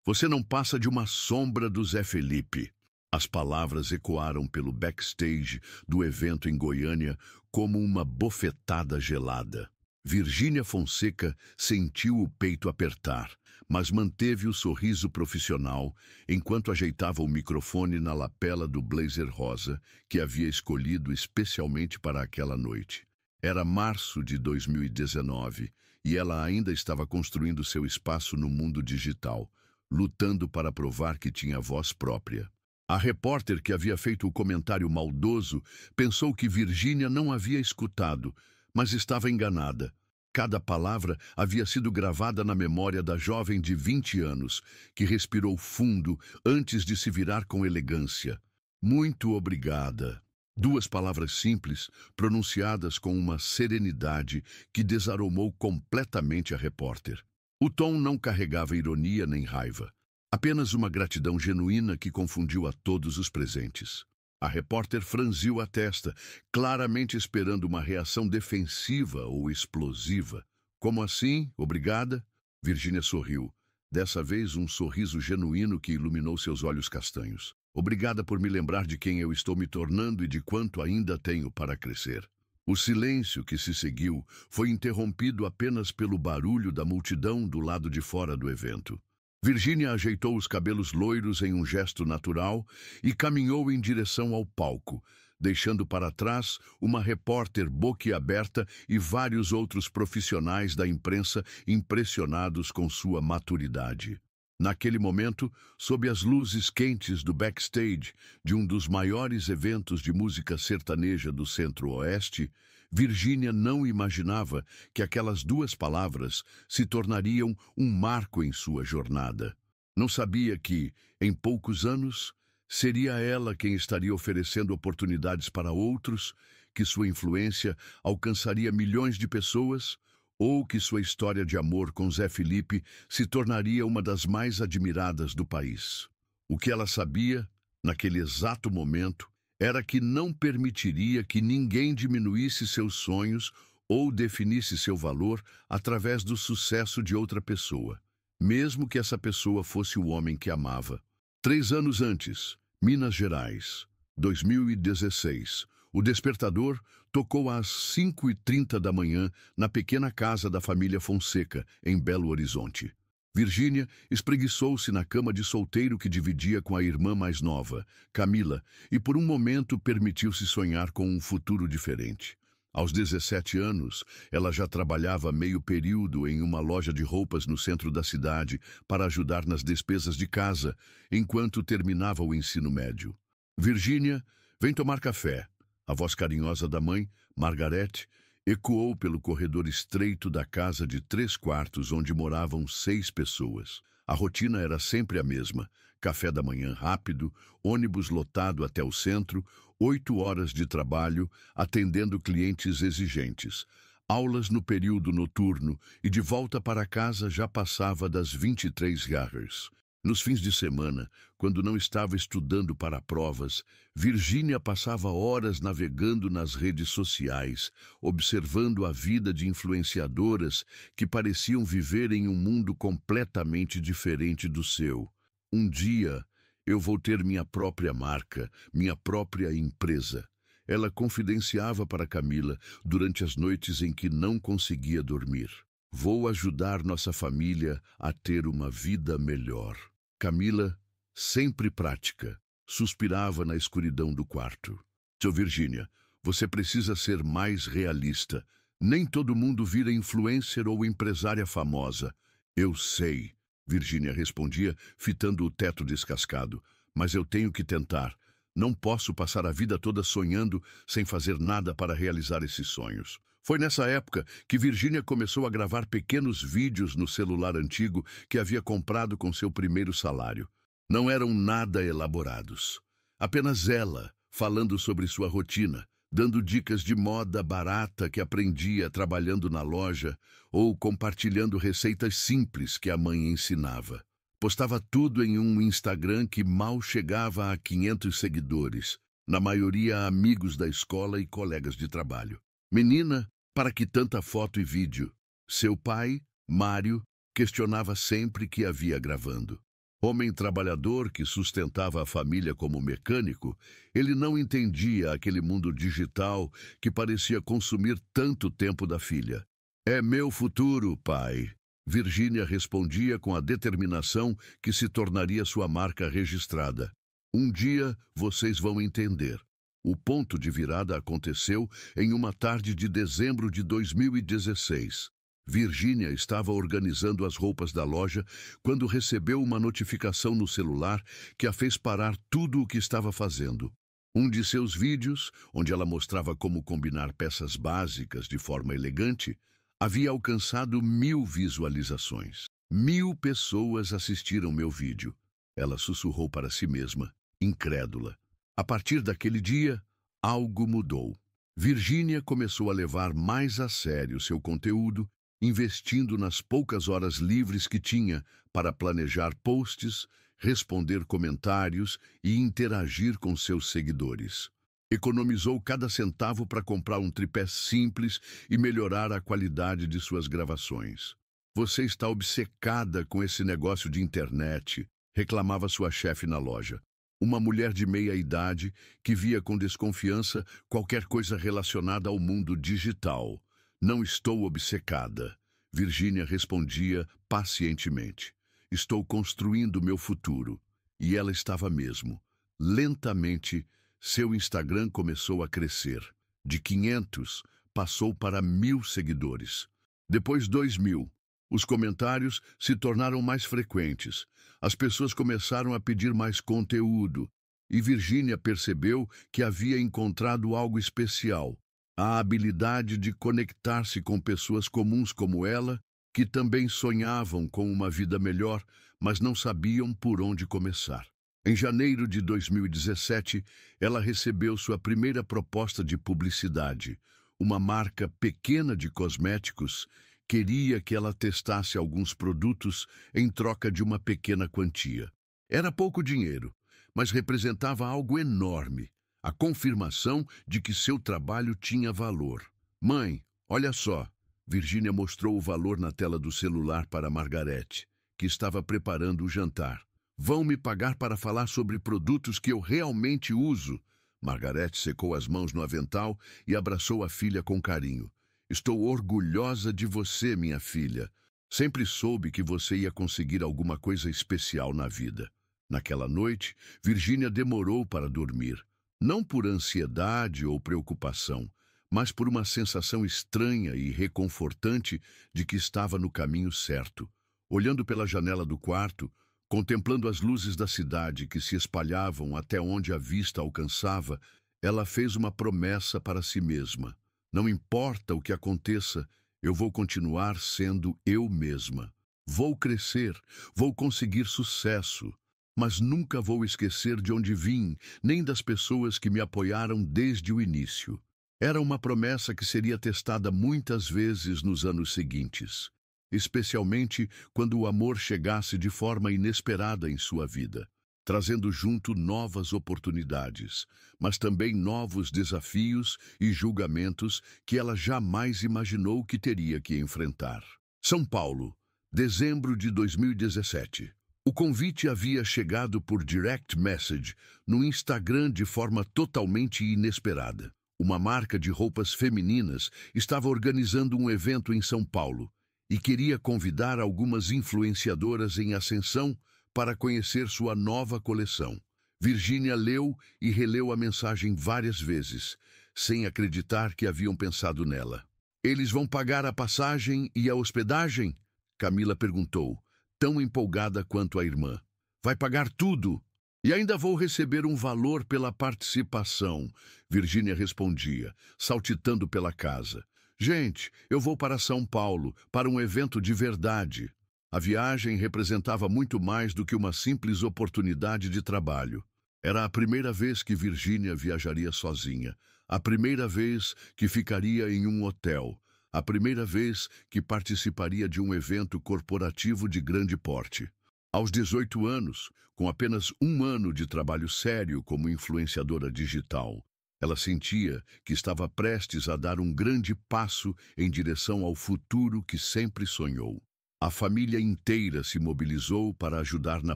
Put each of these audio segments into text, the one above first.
Você não passa de uma sombra do Zé Felipe. As palavras ecoaram pelo backstage do evento em Goiânia como uma bofetada gelada. Virgínia Fonseca sentiu o peito apertar, mas manteve o sorriso profissional enquanto ajeitava o microfone na lapela do blazer rosa que havia escolhido especialmente para aquela noite. Era março de 2019 e ela ainda estava construindo seu espaço no mundo digital, lutando para provar que tinha voz própria. A repórter que havia feito o comentário maldoso pensou que Virgínia não havia escutado, mas estava enganada. Cada palavra havia sido gravada na memória da jovem de 20 anos, que respirou fundo antes de se virar com elegância. Muito obrigada. Duas palavras simples, pronunciadas com uma serenidade que desaromou completamente a repórter. O tom não carregava ironia nem raiva. Apenas uma gratidão genuína que confundiu a todos os presentes. A repórter franziu a testa, claramente esperando uma reação defensiva ou explosiva. Como assim? Obrigada? Virgínia sorriu. Dessa vez um sorriso genuíno que iluminou seus olhos castanhos. Obrigada por me lembrar de quem eu estou me tornando e de quanto ainda tenho para crescer. O silêncio que se seguiu foi interrompido apenas pelo barulho da multidão do lado de fora do evento. Virgínia ajeitou os cabelos loiros em um gesto natural e caminhou em direção ao palco, deixando para trás uma repórter boquiaberta e vários outros profissionais da imprensa impressionados com sua maturidade. Naquele momento, sob as luzes quentes do backstage de um dos maiores eventos de música sertaneja do Centro-Oeste, Virgínia não imaginava que aquelas duas palavras se tornariam um marco em sua jornada. Não sabia que, em poucos anos, seria ela quem estaria oferecendo oportunidades para outros, que sua influência alcançaria milhões de pessoas, ou que sua história de amor com Zé Felipe se tornaria uma das mais admiradas do país. O que ela sabia, naquele exato momento, era que não permitiria que ninguém diminuísse seus sonhos ou definisse seu valor através do sucesso de outra pessoa, mesmo que essa pessoa fosse o homem que amava. 3 anos antes, Minas Gerais, 2016, o despertador tocou às 5h30 da manhã na pequena casa da família Fonseca, em Belo Horizonte. Virgínia espreguiçou-se na cama de solteiro que dividia com a irmã mais nova, Camila, e por um momento permitiu-se sonhar com um futuro diferente. Aos 17 anos, ela já trabalhava meio período em uma loja de roupas no centro da cidade para ajudar nas despesas de casa, enquanto terminava o ensino médio. Virgínia, vem tomar café. A voz carinhosa da mãe, Margarete, ecoou pelo corredor estreito da casa de 3 quartos onde moravam 6 pessoas. A rotina era sempre a mesma: café da manhã rápido, ônibus lotado até o centro, 8 horas de trabalho, atendendo clientes exigentes, aulas no período noturno e de volta para casa já passava das 23 horas. Nos fins de semana, quando não estava estudando para provas, Virgínia passava horas navegando nas redes sociais, observando a vida de influenciadoras que pareciam viver em um mundo completamente diferente do seu. Um dia, eu vou ter minha própria marca, minha própria empresa. Ela confidenciava para Camila durante as noites em que não conseguia dormir. Vou ajudar nossa família a ter uma vida melhor. Camila, sempre prática, suspirava na escuridão do quarto. Seu Virgínia, você precisa ser mais realista. Nem todo mundo vira influencer ou empresária famosa. Eu sei, Virgínia respondia, fitando o teto descascado. Mas eu tenho que tentar. Não posso passar a vida toda sonhando sem fazer nada para realizar esses sonhos. Foi nessa época que Virgínia começou a gravar pequenos vídeos no celular antigo que havia comprado com seu primeiro salário. Não eram nada elaborados. Apenas ela, falando sobre sua rotina, dando dicas de moda barata que aprendia trabalhando na loja ou compartilhando receitas simples que a mãe ensinava. Postava tudo em um Instagram que mal chegava a 500 seguidores, na maioria amigos da escola e colegas de trabalho. Menina, para que tanta foto e vídeo? Seu pai, Mário, questionava sempre que havia gravando. Homem trabalhador que sustentava a família como mecânico, ele não entendia aquele mundo digital que parecia consumir tanto tempo da filha. É meu futuro, pai. Virgínia respondia com a determinação que se tornaria sua marca registrada. Um dia vocês vão entender. O ponto de virada aconteceu em uma tarde de dezembro de 2016. Virgínia estava organizando as roupas da loja quando recebeu uma notificação no celular que a fez parar tudo o que estava fazendo. Um de seus vídeos, onde ela mostrava como combinar peças básicas de forma elegante, havia alcançado 1000 visualizações. 1000 pessoas assistiram meu vídeo. Ela sussurrou para si mesma, incrédula. A partir daquele dia, algo mudou. Virgínia começou a levar mais a sério seu conteúdo, investindo nas poucas horas livres que tinha para planejar posts, responder comentários e interagir com seus seguidores. Economizou cada centavo para comprar um tripé simples e melhorar a qualidade de suas gravações. Você está obcecada com esse negócio de internet, reclamava sua chefe na loja. Uma mulher de meia idade que via com desconfiança qualquer coisa relacionada ao mundo digital. Não estou obcecada. Virgínia respondia pacientemente. Estou construindo meu futuro. E ela estava mesmo. Lentamente, seu Instagram começou a crescer. De 500, passou para 1000 seguidores. Depois 2000. Os comentários se tornaram mais frequentes. As pessoas começaram a pedir mais conteúdo. E Virgínia percebeu que havia encontrado algo especial. A habilidade de conectar-se com pessoas comuns como ela, que também sonhavam com uma vida melhor, mas não sabiam por onde começar. Em janeiro de 2017, ela recebeu sua primeira proposta de publicidade. Uma marca pequena de cosméticos queria que ela testasse alguns produtos em troca de uma pequena quantia. Era pouco dinheiro, mas representava algo enorme. A confirmação de que seu trabalho tinha valor. Mãe, olha só. Virgínia mostrou o valor na tela do celular para Margarete, que estava preparando o jantar. Vão me pagar para falar sobre produtos que eu realmente uso. Margarete secou as mãos no avental e abraçou a filha com carinho. Estou orgulhosa de você, minha filha. Sempre soube que você ia conseguir alguma coisa especial na vida. Naquela noite, Virgínia demorou para dormir. Não por ansiedade ou preocupação, mas por uma sensação estranha e reconfortante de que estava no caminho certo. Olhando pela janela do quarto, contemplando as luzes da cidade que se espalhavam até onde a vista alcançava, ela fez uma promessa para si mesma. Não importa o que aconteça, eu vou continuar sendo eu mesma. Vou crescer, vou conseguir sucesso. Mas nunca vou esquecer de onde vim, nem das pessoas que me apoiaram desde o início. Era uma promessa que seria testada muitas vezes nos anos seguintes, especialmente quando o amor chegasse de forma inesperada em sua vida, trazendo junto novas oportunidades, mas também novos desafios e julgamentos que ela jamais imaginou que teria que enfrentar. São Paulo, dezembro de 2017. O convite havia chegado por direct message no Instagram de forma totalmente inesperada. Uma marca de roupas femininas estava organizando um evento em São Paulo e queria convidar algumas influenciadoras em ascensão para conhecer sua nova coleção. Virgínia leu e releu a mensagem várias vezes, sem acreditar que haviam pensado nela. Eles vão pagar a passagem e a hospedagem? Camila perguntou, tão empolgada quanto a irmã. Vai pagar tudo. E ainda vou receber um valor pela participação, Virgínia respondia, saltitando pela casa. Gente, eu vou para São Paulo, para um evento de verdade. A viagem representava muito mais do que uma simples oportunidade de trabalho. Era a primeira vez que Virgínia viajaria sozinha, a primeira vez que ficaria em um hotel, a primeira vez que participaria de um evento corporativo de grande porte. Aos 18 anos, com apenas um ano de trabalho sério como influenciadora digital, ela sentia que estava prestes a dar um grande passo em direção ao futuro que sempre sonhou. A família inteira se mobilizou para ajudar na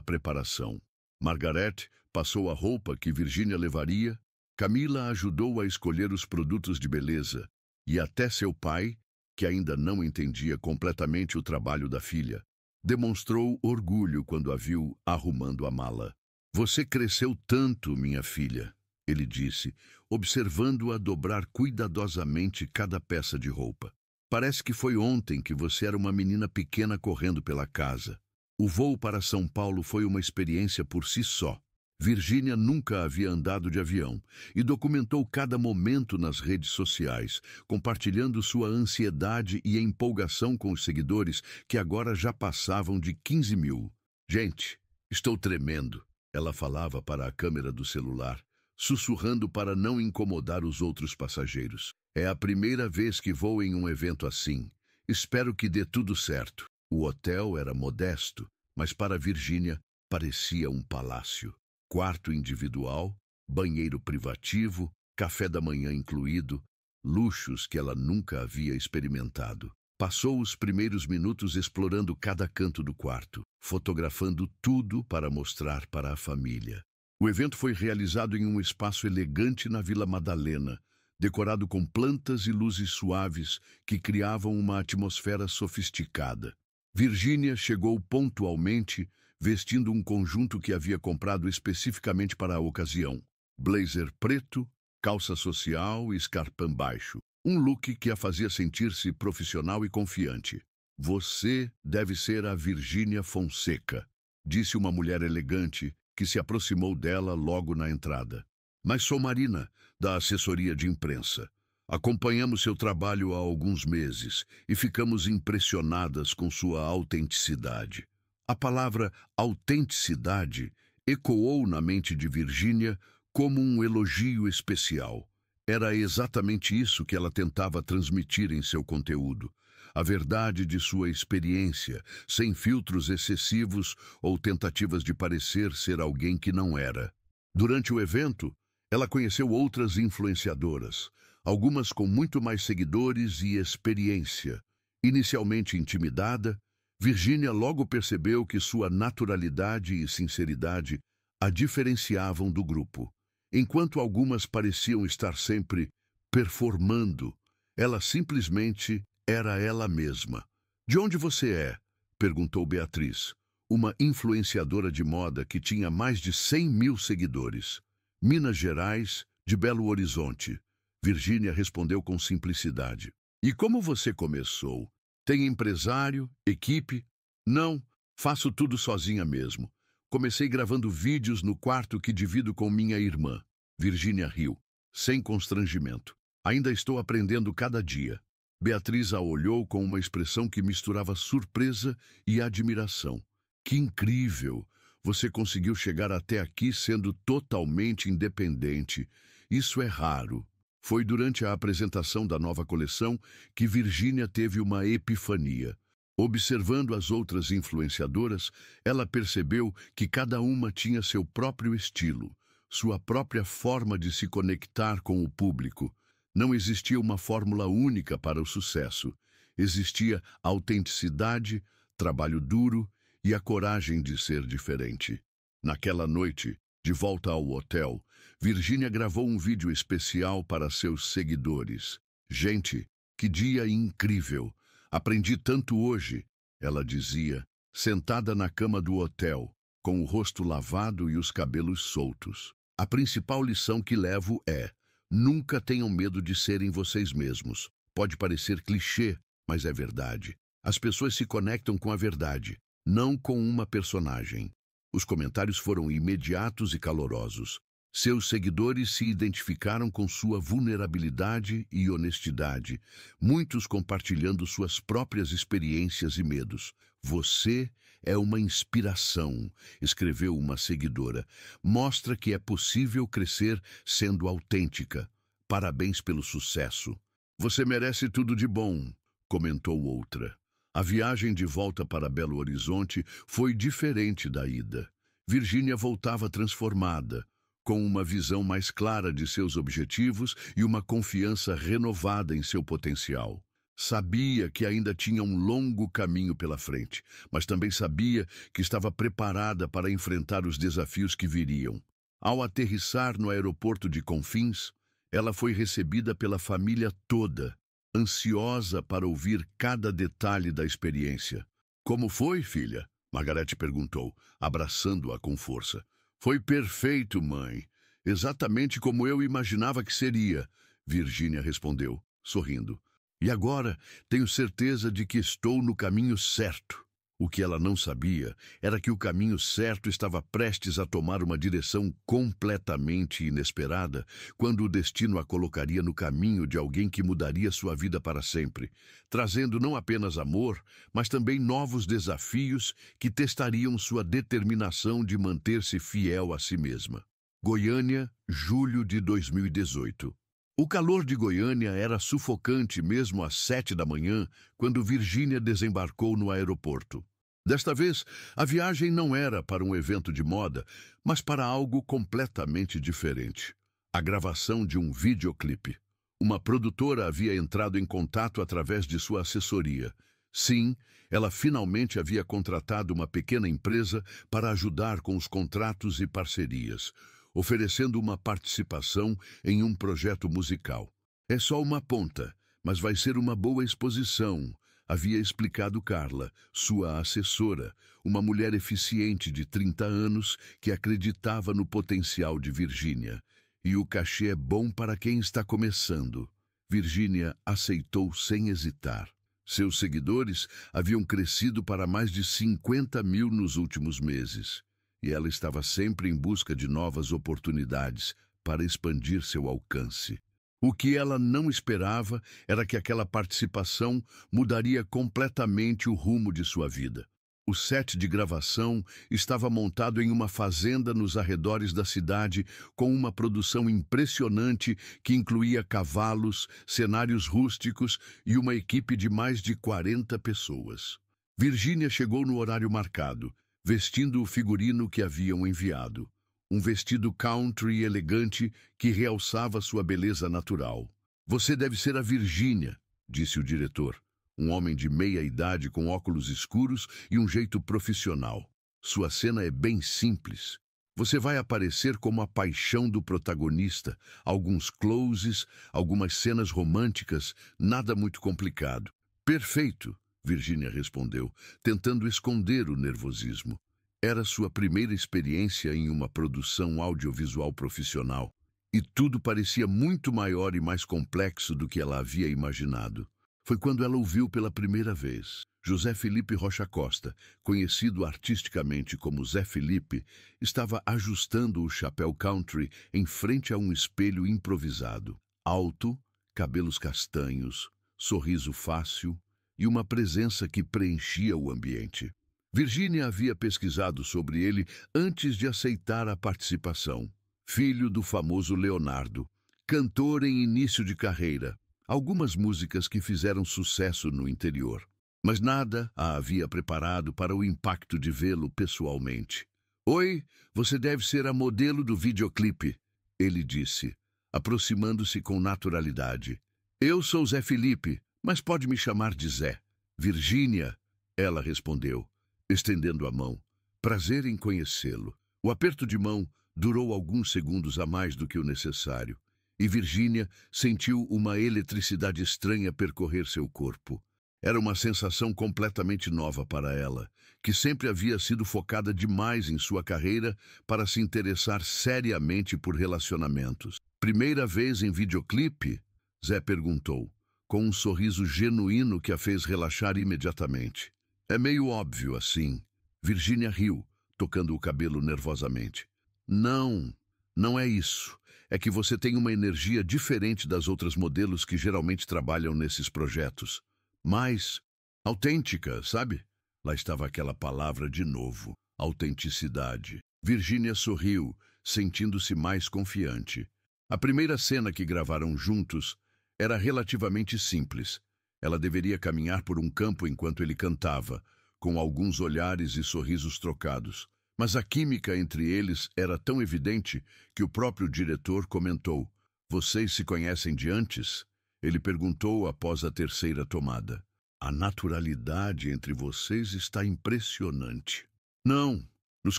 preparação. Margaret passou a roupa que Virginia levaria, Camila ajudou a escolher os produtos de beleza, e até seu pai, que ainda não entendia completamente o trabalho da filha, demonstrou orgulho quando a viu arrumando a mala. "Você cresceu tanto, minha filha", ele disse, observando-a dobrar cuidadosamente cada peça de roupa. "Parece que foi ontem que você era uma menina pequena correndo pela casa." O voo para São Paulo foi uma experiência por si só. Virginia nunca havia andado de avião e documentou cada momento nas redes sociais, compartilhando sua ansiedade e empolgação com os seguidores, que agora já passavam de 15 mil. "Gente, estou tremendo", ela falava para a câmera do celular, sussurrando para não incomodar os outros passageiros. "É a primeira vez que vou em um evento assim. Espero que dê tudo certo." O hotel era modesto, mas para Virginia parecia um palácio. Quarto individual, banheiro privativo, café da manhã incluído, luxos que ela nunca havia experimentado. Passou os primeiros minutos explorando cada canto do quarto, fotografando tudo para mostrar para a família. O evento foi realizado em um espaço elegante na Vila Madalena, decorado com plantas e luzes suaves que criavam uma atmosfera sofisticada. Virginia chegou pontualmente, vestindo um conjunto que havia comprado especificamente para a ocasião. Blazer preto, calça social e escarpão baixo. Um look que a fazia sentir-se profissional e confiante. "Você deve ser a Virginia Fonseca", disse uma mulher elegante que se aproximou dela logo na entrada. "Mas sou Marina, da assessoria de imprensa. Acompanhamos seu trabalho há alguns meses e ficamos impressionadas com sua autenticidade." A palavra autenticidade ecoou na mente de Virginia como um elogio especial. Era exatamente isso que ela tentava transmitir em seu conteúdo. A verdade de sua experiência, sem filtros excessivos ou tentativas de parecer ser alguém que não era. Durante o evento, ela conheceu outras influenciadoras, algumas com muito mais seguidores e experiência. Inicialmente intimidada, Virginia logo percebeu que sua naturalidade e sinceridade a diferenciavam do grupo. Enquanto algumas pareciam estar sempre performando, ela simplesmente era ela mesma. "De onde você é?", perguntou Beatriz, uma influenciadora de moda que tinha mais de 100 mil seguidores. "Minas Gerais, de Belo Horizonte", Virginia respondeu com simplicidade. "E como você começou? Tem empresário, equipe?" "Não, faço tudo sozinha mesmo. Comecei gravando vídeos no quarto que divido com minha irmã." Virginia riu, sem constrangimento. "Ainda estou aprendendo cada dia." Beatriz a olhou com uma expressão que misturava surpresa e admiração. "Que incrível! Você conseguiu chegar até aqui sendo totalmente independente. Isso é raro." Foi durante a apresentação da nova coleção que Virginia teve uma epifania. Observando as outras influenciadoras, ela percebeu que cada uma tinha seu próprio estilo, sua própria forma de se conectar com o público. Não existia uma fórmula única para o sucesso. Existia autenticidade, trabalho duro e a coragem de ser diferente. Naquela noite, de volta ao hotel, Virginia gravou um vídeo especial para seus seguidores. "Gente, que dia incrível! Aprendi tanto hoje", ela dizia, sentada na cama do hotel, com o rosto lavado e os cabelos soltos. "A principal lição que levo é: nunca tenham medo de serem vocês mesmos. Pode parecer clichê, mas é verdade. As pessoas se conectam com a verdade, não com uma personagem." Os comentários foram imediatos e calorosos. Seus seguidores se identificaram com sua vulnerabilidade e honestidade, muitos compartilhando suas próprias experiências e medos. "Você é uma inspiração", escreveu uma seguidora. "Mostra que é possível crescer sendo autêntica. Parabéns pelo sucesso." "Você merece tudo de bom", comentou outra. A viagem de volta para Belo Horizonte foi diferente da ida. Virginia voltava transformada, com uma visão mais clara de seus objetivos e uma confiança renovada em seu potencial. Sabia que ainda tinha um longo caminho pela frente, mas também sabia que estava preparada para enfrentar os desafios que viriam. Ao aterrissar no aeroporto de Confins, ela foi recebida pela família toda, ansiosa para ouvir cada detalhe da experiência. Como foi, filha? Margarete perguntou, abraçando-a com força. Foi perfeito, mãe. Exatamente como eu imaginava que seria, Virgínia respondeu, sorrindo. E agora tenho certeza de que estou no caminho certo. O que ela não sabia era que o caminho certo estava prestes a tomar uma direção completamente inesperada, quando o destino a colocaria no caminho de alguém que mudaria sua vida para sempre, trazendo não apenas amor, mas também novos desafios que testariam sua determinação de manter-se fiel a si mesma. Goiânia, julho de 2018. O calor de Goiânia era sufocante mesmo às 7 da manhã, quando Virgínia desembarcou no aeroporto. Desta vez, a viagem não era para um evento de moda, mas para algo completamente diferente. A gravação de um videoclipe. Uma produtora havia entrado em contato através de sua assessoria. Sim, ela finalmente havia contratado uma pequena empresa para ajudar com os contratos e parcerias, oferecendo uma participação em um projeto musical. É só uma ponta, mas vai ser uma boa exposição, havia explicado Carla, sua assessora, uma mulher eficiente de 30 anos que acreditava no potencial de Virgínia. E o cachê é bom para quem está começando. Virgínia aceitou sem hesitar. Seus seguidores haviam crescido para mais de 50 mil nos últimos meses. E ela estava sempre em busca de novas oportunidades para expandir seu alcance. O que ela não esperava era que aquela participação mudaria completamente o rumo de sua vida. O set de gravação estava montado em uma fazenda nos arredores da cidade, com uma produção impressionante que incluía cavalos, cenários rústicos e uma equipe de mais de 40 pessoas. Virgínia chegou no horário marcado, vestindo o figurino que haviam enviado. Um vestido country elegante que realçava sua beleza natural. Você deve ser a Virgínia, disse o diretor. Um homem de meia idade com óculos escuros e um jeito profissional. Sua cena é bem simples. Você vai aparecer como a paixão do protagonista, alguns closes, algumas cenas românticas, nada muito complicado. Perfeito, Virgínia respondeu, tentando esconder o nervosismo. Era sua primeira experiência em uma produção audiovisual profissional, e tudo parecia muito maior e mais complexo do que ela havia imaginado. Foi quando ela ouviu pela primeira vez. José Felipe Rocha Costa, conhecido artisticamente como Zé Felipe, estava ajustando o chapéu country em frente a um espelho improvisado. Alto, cabelos castanhos, sorriso fácil e uma presença que preenchia o ambiente. Virgínia havia pesquisado sobre ele antes de aceitar a participação. Filho do famoso Leonardo, cantor em início de carreira, algumas músicas que fizeram sucesso no interior. Mas nada a havia preparado para o impacto de vê-lo pessoalmente. Oi, você deve ser a modelo do videoclipe, ele disse, aproximando-se com naturalidade. Eu sou Zé Felipe, mas pode me chamar de Zé. Virgínia, ela respondeu, estendendo a mão. Prazer em conhecê-lo. O aperto de mão durou alguns segundos a mais do que o necessário, e Virgínia sentiu uma eletricidade estranha percorrer seu corpo. Era uma sensação completamente nova para ela, que sempre havia sido focada demais em sua carreira para se interessar seriamente por relacionamentos. Primeira vez em videoclipe? Zé perguntou, com um sorriso genuíno que a fez relaxar imediatamente. É meio óbvio assim. Virgínia riu, tocando o cabelo nervosamente. Não é isso. É que você tem uma energia diferente das outras modelos que geralmente trabalham nesses projetos. Mais autêntica, sabe? Lá estava aquela palavra de novo, autenticidade. Virgínia sorriu, sentindo-se mais confiante. A primeira cena que gravaram juntos era relativamente simples. Ela deveria caminhar por um campo enquanto ele cantava, com alguns olhares e sorrisos trocados. Mas a química entre eles era tão evidente que o próprio diretor comentou: Vocês se conhecem de antes? Ele perguntou após a terceira tomada. A naturalidade entre vocês está impressionante. Não, nos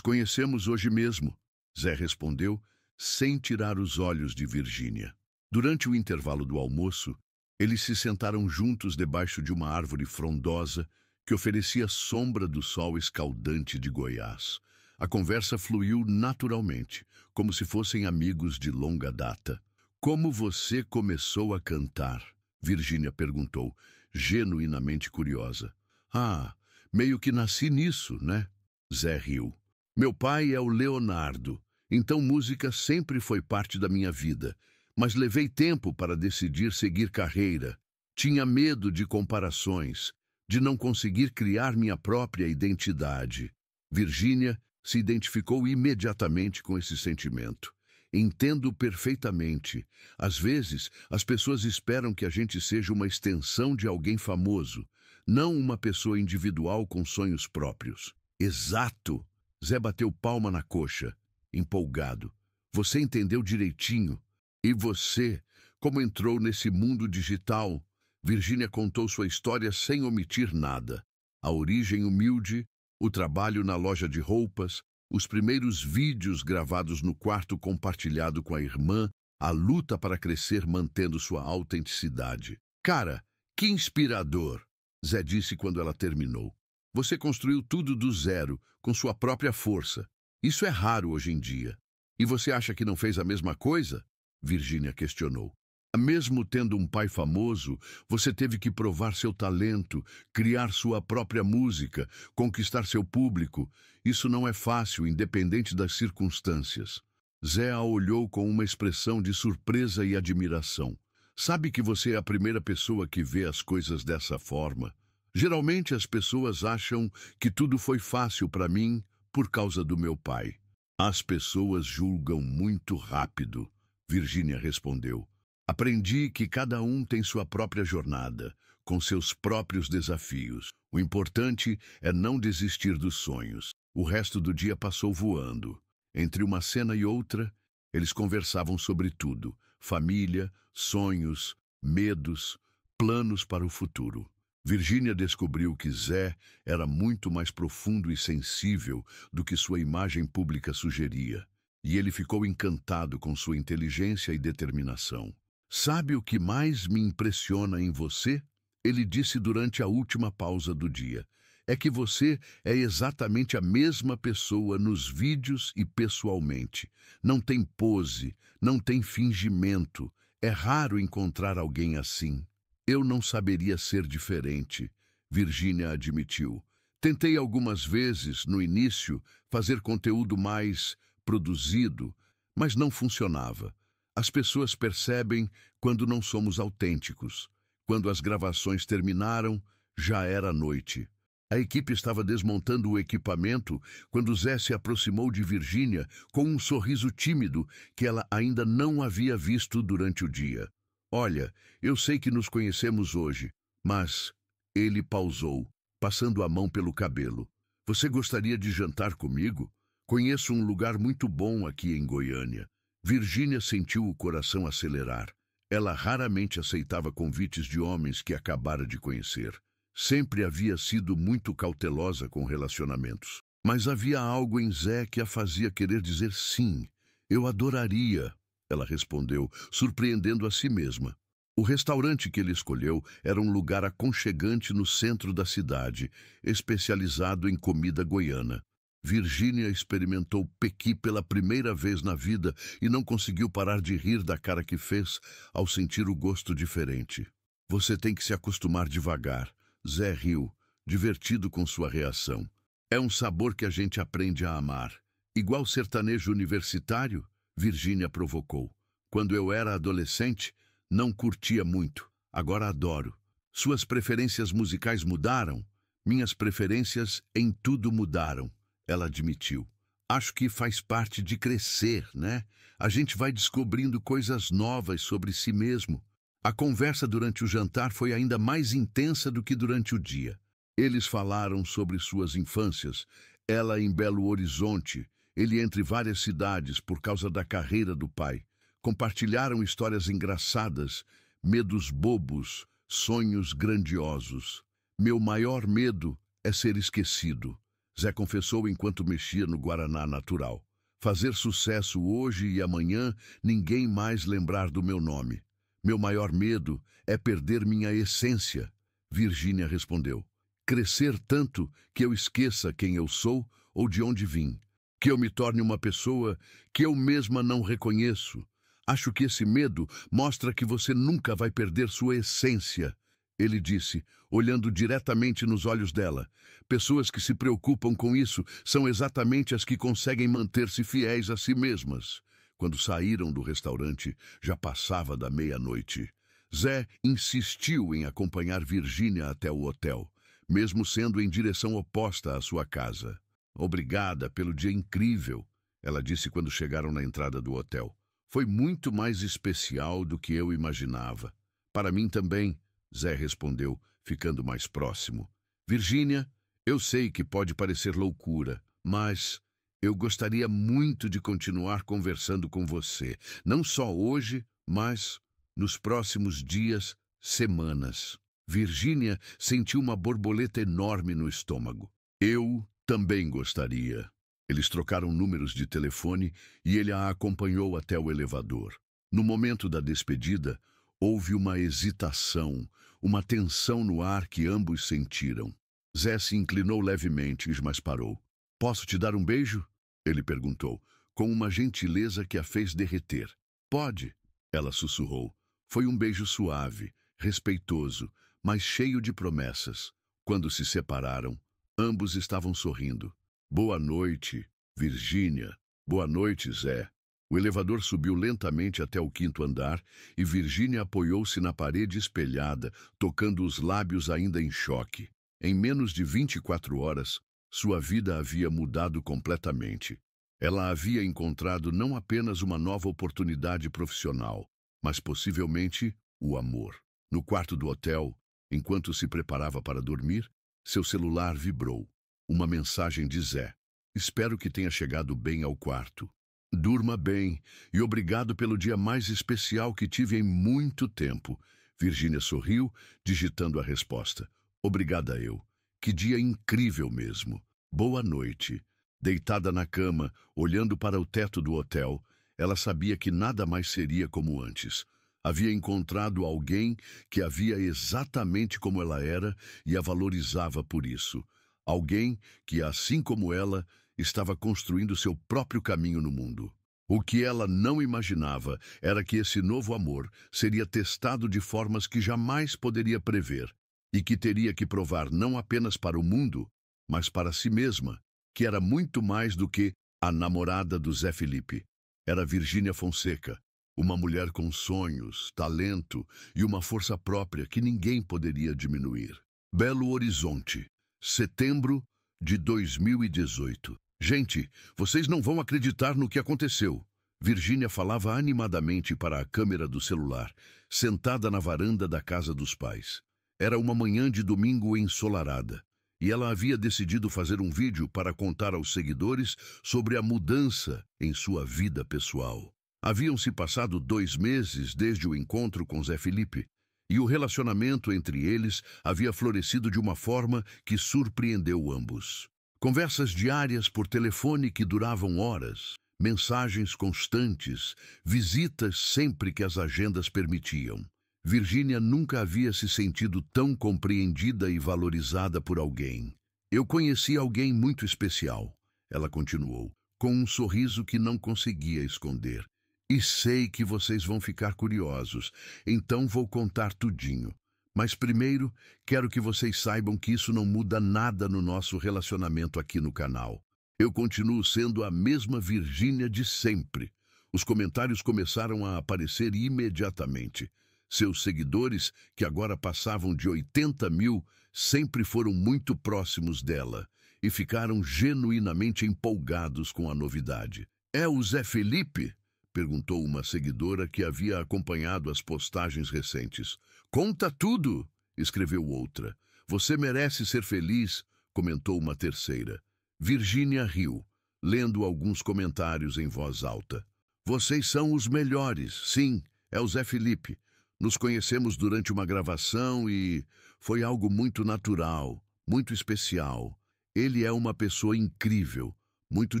conhecemos hoje mesmo, Zé respondeu, sem tirar os olhos de Virgínia. Durante o intervalo do almoço, eles se sentaram juntos debaixo de uma árvore frondosa que oferecia sombra do sol escaldante de Goiás. A conversa fluiu naturalmente, como se fossem amigos de longa data. Como você começou a cantar? Virgínia perguntou, genuinamente curiosa. Ah, meio que nasci nisso, né? Zé riu. Meu pai é o Leonardo, então música sempre foi parte da minha vida. Mas levei tempo para decidir seguir carreira. Tinha medo de comparações, de não conseguir criar minha própria identidade. Virgínia se identificou imediatamente com esse sentimento. Entendo perfeitamente. Às vezes, as pessoas esperam que a gente seja uma extensão de alguém famoso, não uma pessoa individual com sonhos próprios. Exato! Zé bateu palma na coxa, empolgado. Você entendeu direitinho. E você, como entrou nesse mundo digital? Virgínia contou sua história sem omitir nada. A origem humilde, o trabalho na loja de roupas, os primeiros vídeos gravados no quarto compartilhado com a irmã, a luta para crescer mantendo sua autenticidade. Cara, que inspirador! Zé disse quando ela terminou. Você construiu tudo do zero, com sua própria força. Isso é raro hoje em dia. E você acha que não fez a mesma coisa? Virgínia questionou. Mesmo tendo um pai famoso, você teve que provar seu talento, criar sua própria música, conquistar seu público. Isso não é fácil, independente das circunstâncias. Zé a olhou com uma expressão de surpresa e admiração. Sabe que você é a primeira pessoa que vê as coisas dessa forma. Geralmente as pessoas acham que tudo foi fácil para mim por causa do meu pai. As pessoas julgam muito rápido, Virgínia respondeu. Aprendi que cada um tem sua própria jornada, com seus próprios desafios. O importante é não desistir dos sonhos. O resto do dia passou voando. Entre uma cena e outra, eles conversavam sobre tudo: família, sonhos, medos, planos para o futuro. Virgínia descobriu que Zé era muito mais profundo e sensível do que sua imagem pública sugeria, e ele ficou encantado com sua inteligência e determinação. Sabe o que mais me impressiona em você? Ele disse durante a última pausa do dia. É que você é exatamente a mesma pessoa nos vídeos e pessoalmente. Não tem pose, não tem fingimento. É raro encontrar alguém assim. Eu não saberia ser diferente, Virgínia admitiu. Tentei algumas vezes, no início, fazer conteúdo mais produzido, mas não funcionava. As pessoas percebem quando não somos autênticos. Quando as gravações terminaram, já era noite. A equipe estava desmontando o equipamento quando Zé se aproximou de Virgínia com um sorriso tímido que ela ainda não havia visto durante o dia. Olha, eu sei que nos conhecemos hoje, mas... Ele pausou, passando a mão pelo cabelo. Você gostaria de jantar comigo? Conheço um lugar muito bom aqui em Goiânia. Virgínia sentiu o coração acelerar. Ela raramente aceitava convites de homens que acabara de conhecer. Sempre havia sido muito cautelosa com relacionamentos. Mas havia algo em Zé que a fazia querer dizer sim. Eu adoraria, ela respondeu, surpreendendo a si mesma. O restaurante que ele escolheu era um lugar aconchegante no centro da cidade, especializado em comida goiana. Virgínia experimentou pequi pela primeira vez na vida e não conseguiu parar de rir da cara que fez ao sentir o gosto diferente. Você tem que se acostumar devagar. Zé riu, divertido com sua reação. É um sabor que a gente aprende a amar. Igual sertanejo universitário, Virgínia provocou. Quando eu era adolescente, não curtia muito. Agora adoro. Suas preferências musicais mudaram? Minhas preferências em tudo mudaram, ela admitiu. Acho que faz parte de crescer, né? A gente vai descobrindo coisas novas sobre si mesmo. A conversa durante o jantar foi ainda mais intensa do que durante o dia. Eles falaram sobre suas infâncias, ela em Belo Horizonte, ele entre várias cidades por causa da carreira do pai. Compartilharam histórias engraçadas, medos bobos, sonhos grandiosos. Meu maior medo é ser esquecido, Zé confessou enquanto mexia no guaraná natural. Fazer sucesso hoje e amanhã, ninguém mais lembrar do meu nome. Meu maior medo é perder minha essência, Virgínia respondeu. Crescer tanto que eu esqueça quem eu sou ou de onde vim. Que eu me torne uma pessoa que eu mesma não reconheço. Acho que esse medo mostra que você nunca vai perder sua essência, ele disse, olhando diretamente nos olhos dela. Pessoas que se preocupam com isso são exatamente as que conseguem manter-se fiéis a si mesmas. Quando saíram do restaurante, já passava da meia-noite. Zé insistiu em acompanhar Virgínia até o hotel, mesmo sendo em direção oposta à sua casa. Obrigada pelo dia incrível, ela disse quando chegaram na entrada do hotel. Foi muito mais especial do que eu imaginava. Para mim também, Zé respondeu, ficando mais próximo. Virgínia, eu sei que pode parecer loucura, mas eu gostaria muito de continuar conversando com você. Não só hoje, mas nos próximos dias, semanas. Virgínia sentiu uma borboleta enorme no estômago. Eu também gostaria. Eles trocaram números de telefone e ele a acompanhou até o elevador. No momento da despedida, houve uma hesitação, uma tensão no ar que ambos sentiram. Zé se inclinou levemente, mas parou. Posso te dar um beijo? Ele perguntou, com uma gentileza que a fez derreter. Pode, ela sussurrou. Foi um beijo suave, respeitoso, mas cheio de promessas. Quando se separaram, ambos estavam sorrindo. Boa noite, Virgínia. Boa noite, Zé. O elevador subiu lentamente até o 5º andar e Virgínia apoiou-se na parede espelhada, tocando os lábios ainda em choque. Em menos de 24 horas, sua vida havia mudado completamente. Ela havia encontrado não apenas uma nova oportunidade profissional, mas possivelmente o amor. No quarto do hotel, enquanto se preparava para dormir, seu celular vibrou. Uma mensagem de Zé. Espero que tenha chegado bem ao quarto. Durma bem e obrigado pelo dia mais especial que tive em muito tempo. Virgínia sorriu, digitando a resposta. Obrigada eu. Que dia incrível mesmo. Boa noite. Deitada na cama, olhando para o teto do hotel, ela sabia que nada mais seria como antes. Havia encontrado alguém que a via exatamente como ela era e a valorizava por isso. Alguém que, assim como ela, estava construindo seu próprio caminho no mundo. O que ela não imaginava era que esse novo amor seria testado de formas que jamais poderia prever e que teria que provar não apenas para o mundo, mas para si mesma, que era muito mais do que a namorada do Zé Felipe. Era Virgínia Fonseca, uma mulher com sonhos, talento e uma força própria que ninguém poderia diminuir. Belo Horizonte, setembro de 2018. Gente, vocês não vão acreditar no que aconteceu. Virgínia falava animadamente para a câmera do celular, sentada na varanda da casa dos pais. Era uma manhã de domingo ensolarada, e ela havia decidido fazer um vídeo para contar aos seguidores sobre a mudança em sua vida pessoal. Haviam-se passado 2 meses desde o encontro com Zé Felipe, e o relacionamento entre eles havia florescido de uma forma que surpreendeu ambos. Conversas diárias por telefone que duravam horas, mensagens constantes, visitas sempre que as agendas permitiam. Virgínia nunca havia se sentido tão compreendida e valorizada por alguém. Eu conheci alguém muito especial, ela continuou, com um sorriso que não conseguia esconder. E sei que vocês vão ficar curiosos, então vou contar tudinho. Mas primeiro, quero que vocês saibam que isso não muda nada no nosso relacionamento aqui no canal. Eu continuo sendo a mesma Virgínia de sempre. Os comentários começaram a aparecer imediatamente. Seus seguidores, que agora passavam de 80 mil, sempre foram muito próximos dela e ficaram genuinamente empolgados com a novidade. É o Zé Felipe? Perguntou uma seguidora que havia acompanhado as postagens recentes. Conta tudo, escreveu outra. Você merece ser feliz, comentou uma terceira. Virgínia riu, lendo alguns comentários em voz alta. Vocês são os melhores, sim, é o Zé Felipe. Nos conhecemos durante uma gravação e foi algo muito natural, muito especial. Ele é uma pessoa incrível, muito